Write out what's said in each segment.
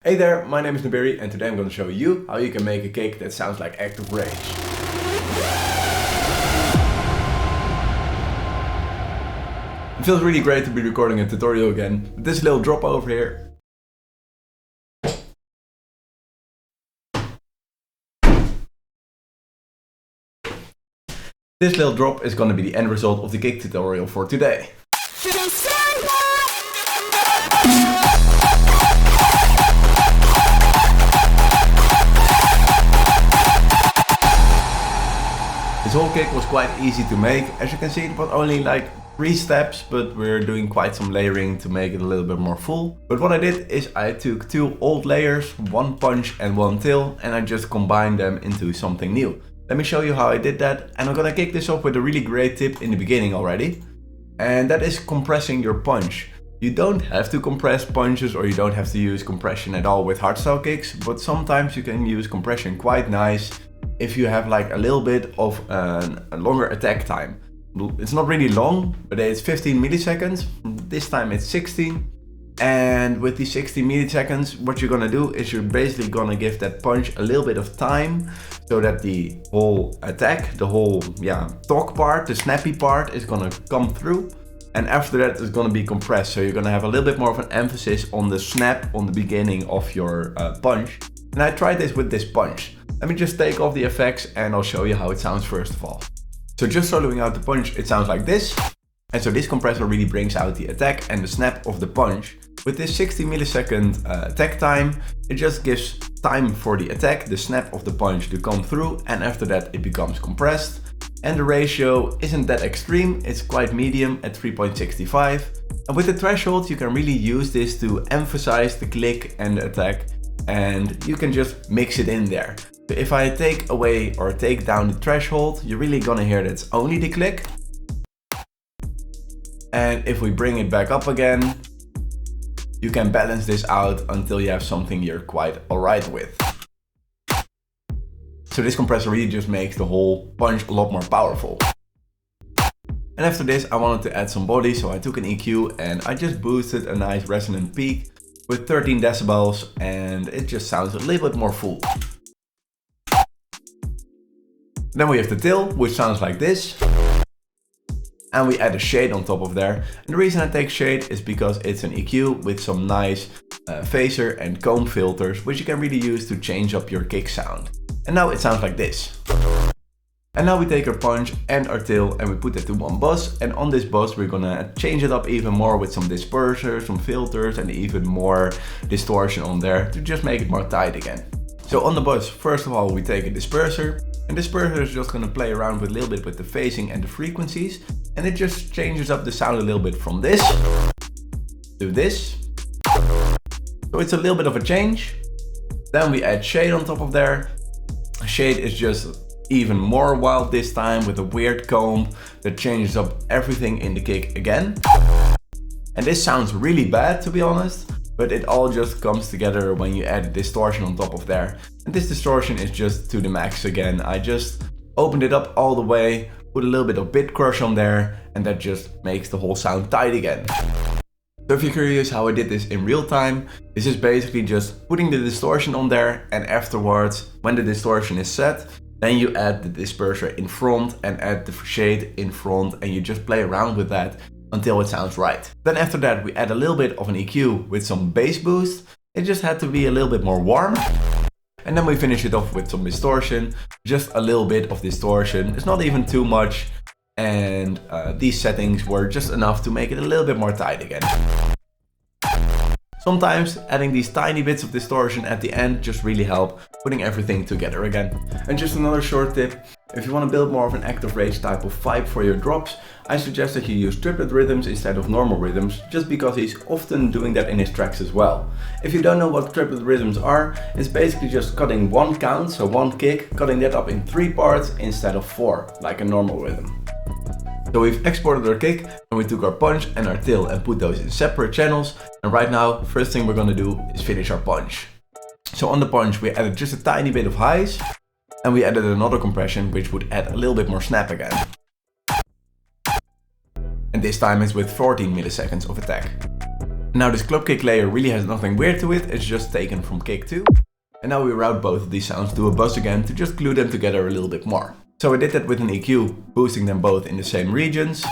Hey there, my name is Nabiri and today I'm going to show you how you can make a kick that sounds like active rage. It feels really great to be recording a tutorial again, with this little drop over here. This little drop is going to be the end result of the kick tutorial for today. This whole kick was quite easy to make. As you can see, it was only like 3 steps, but we're doing quite some layering to make it a little bit more full. But what I did is I took 2 old layers, 1 punch and 1 till, and I just combined them into something new. Let me show you how I did that, and I'm gonna kick this off with a really great tip in the beginning already. And that is compressing your punch. You don't have to compress punches or you don't have to use compression at all with hardstyle kicks, but sometimes you can use compression quite nice if you have like a little bit of a longer attack time. It's not really long, but it's 15 milliseconds. This time it's 16. And with these 16 milliseconds, what you're gonna do is you're basically gonna give that punch a little bit of time so that the whole attack, the whole torque part, the snappy part is gonna come through. And after that it's gonna be compressed. So you're gonna have a little bit more of an emphasis on the snap on the beginning of your punch. And I tried this with this punch. Let me just take off the effects and I'll show you how it sounds first of all. So just soloing out the punch, it sounds like this. And so this compressor really brings out the attack and the snap of the punch. With this 60 millisecond attack time, it just gives time for the attack, the snap of the punch to come through, and after that it becomes compressed. And the ratio isn't that extreme, it's quite medium at 3.65. And with the threshold you can really use this to emphasize the click and the attack, and you can just mix it in there. So if I take away or take down the threshold, you're really gonna hear that it's only the click. And if we bring it back up again, you can balance this out until you have something you're quite alright with. So this compressor really just makes the whole punch a lot more powerful. And after this I wanted to add some body, so I took an EQ and I just boosted a nice resonant peak with 13 decibels, and it just sounds a little bit more full. Then we have the till, which sounds like this. And we add a shade on top of there. And the reason I take shade is because it's an EQ with some nice phaser and comb filters, which you can really use to change up your kick sound. And now it sounds like this. And now we take our punch and our till and we put it to one bus. And on this bus we're gonna change it up even more with some dispersers, some filters, and even more distortion on there to just make it more tight again. So on the bus, first of all, we take a disperser. And disperser is just gonna play around with a little bit with the phasing and the frequencies. And it just changes up the sound a little bit from this to this. So it's a little bit of a change. Then we add shade on top of there. Shade is just even more wild this time with a weird comb that changes up everything in the kick again. And this sounds really bad, to be honest, but it all just comes together when you add a distortion on top of there. And this distortion is just to the max again. I just opened it up all the way, put a little bit of bit crush on there, and that just makes the whole sound tight again. So if you're curious how I did this in real time, this is basically just putting the distortion on there, and afterwards, when the distortion is set, then you add the disperser in front and add the shade in front, and you just play around with that until it sounds right. Then after that we add a little bit of an EQ with some bass boost. It just had to be a little bit more warm. And then we finish it off with some distortion, just a little bit of distortion. It's not even too much, and these settings were just enough to make it a little bit more tight again. Sometimes adding these tiny bits of distortion at the end just really help putting everything together again. And just another short tip, if you want to build more of an active rage type of vibe for your drops, I suggest that you use triplet rhythms instead of normal rhythms, just because he's often doing that in his tracks as well. If you don't know what triplet rhythms are, it's basically just cutting one count, so one kick, cutting that up in 3 parts instead of 4, like a normal rhythm. So we've exported our kick and we took our punch and our till and put those in separate channels. And right now, first thing we're gonna do is finish our punch. So on the punch, we added just a tiny bit of highs and we added another compression, which would add a little bit more snap again. And this time it's with 14 milliseconds of attack. Now this club kick layer really has nothing weird to it, it's just taken from kick 2. And now we route both of these sounds to a bus again to just glue them together a little bit more. So I did that with an EQ, boosting them both in the same regions.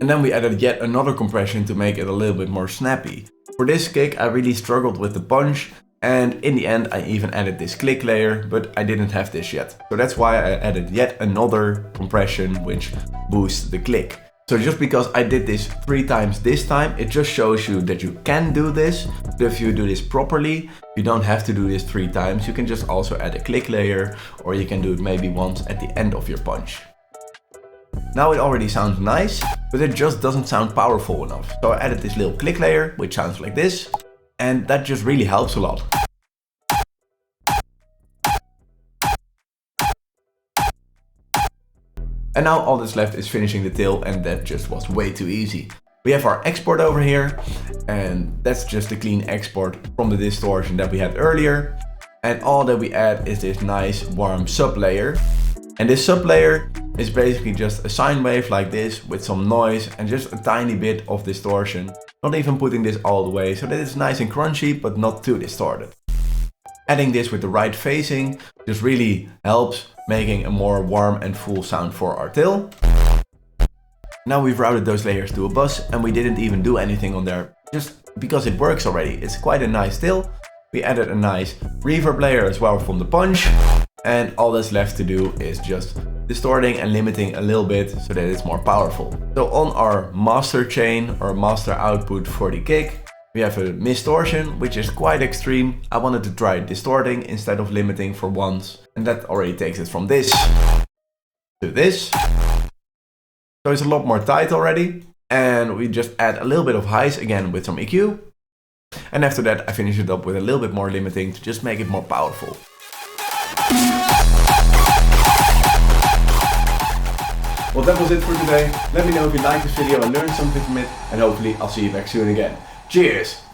And then we added yet another compression to make it a little bit more snappy. For this kick I really struggled with the punch, and in the end I even added this click layer, but I didn't have this yet. So that's why I added yet another compression which boosts the click. So just because I did this 3 times this time, it just shows you that you can do this. But if you do this properly, you don't have to do this 3 times. You can just also add a click layer, or you can do it maybe once at the end of your punch. Now it already sounds nice, but it just doesn't sound powerful enough. So I added this little click layer, which sounds like this, and that just really helps a lot. And now all that's left is finishing the tail, and that just was way too easy. We have our export over here, and that's just a clean export from the distortion that we had earlier. And all that we add is this nice warm sub layer. And this sub layer is basically just a sine wave like this with some noise and just a tiny bit of distortion. Not even putting this all the way, so that it's nice and crunchy but not too distorted. Adding this with the right phasing just really helps making a more warm and full sound for our tail. Now we've routed those layers to a bus, and we didn't even do anything on there just because it works already. It's quite a nice tail. We added a nice reverb layer as well from the punch, and all that's left to do is just distorting and limiting a little bit so that it's more powerful. So on our master chain or master output for the kick, we have a distortion, which is quite extreme. I wanted to try distorting instead of limiting for once, and that already takes it from this to this. So it's a lot more tight already, and we just add a little bit of highs again with some EQ. And after that I finish it up with a little bit more limiting to just make it more powerful. Well, that was it for today. Let me know if you liked this video and learned something from it, and hopefully I'll see you back soon again. Cheers!